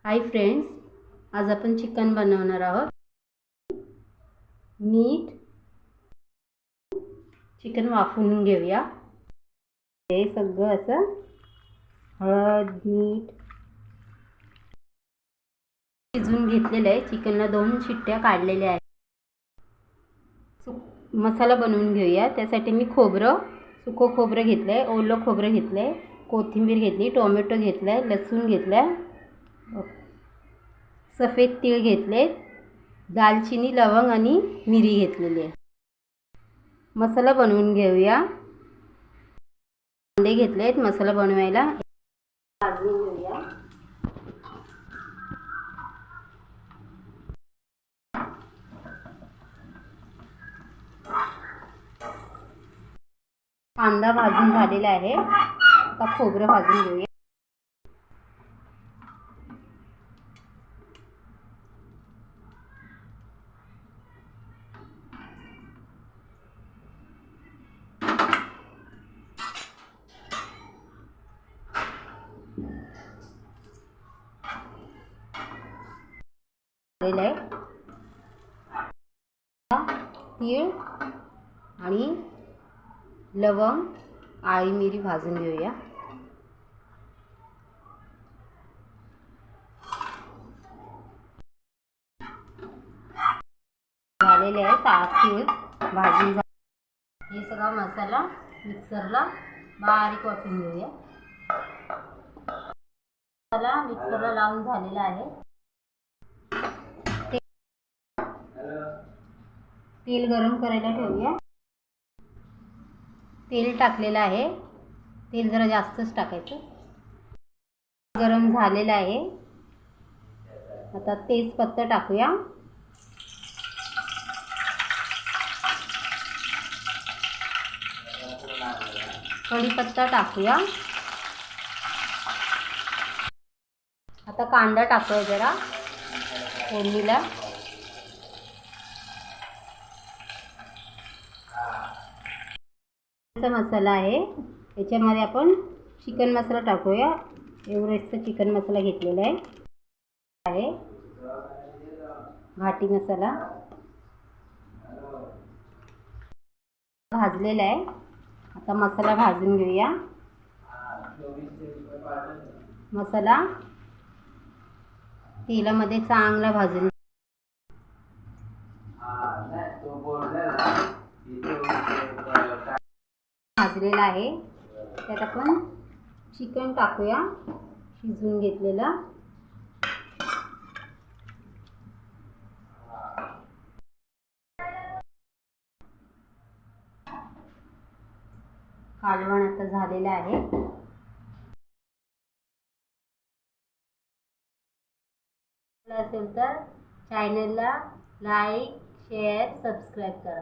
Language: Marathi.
हाय फ्रेंड्स, आज आपण चिकन बनवणार आहोत। मीठ, चिकन वाफवून घेऊया। हे सगळं असं हळद, मीठ शिजवून घेतलेलं आहे। चिकनला 2 शिट्ट्या काढलेल्या आहेत। मसाला बनवून घेऊया। त्यासाठी मी सुकं खोबरं घेतलंय, ओलं खोबरं घेतलंय, कोथिंबीर घेतली, टोमॅटो घेतलाय, लसूण घेतलाय, सफेद तीळ घेतले, दालचिनी, लवंग आणि मिरी घेतलेली आहे। मसाला बनवून घेऊया। कांदे घेतलेत मसाला बनवायला, भाजून घेऊया। कांदा भाजून झालेला आहे। आता खोबरं भाजून घेऊया। तीळ आणि लवंग, काळी मिरी भाजून घेऊया। झालेले आहे तीळ भाजून। हे सगळा मसाला मिक्सरला बारीक वाटून घेऊया। मसाला मिक्सरला लावून झालेला आहे। तेल गरम करायला ठेवूया। तेल टाकलेलं आहे। तेल जरा जास्तच टाकायचं। गरम झालेलं आहे। आता तेजपत्ता टाकूया। कढीपत्ता टाकूया। आता कांदा टाकूया जरा फोडणीला। मसाला आहे, याच्यामध्ये आपण चिकन मसाला टाकूया। एव्हरेस्टचा चिकन मसाला घेतलेला आहे। घाटी मसाला भाजलेला आहे। आता मसाला भाजून घेऊया। मसाला तेलामध्ये चांगला भाजून भाजलेला आहे। त्यात आपण चिकन टाकूया, शिजवून घेतलेला। कालवण आता झालेलं आहे। असेल तर चॅनलला लाईक, शेअर, सबस्क्राईब करा।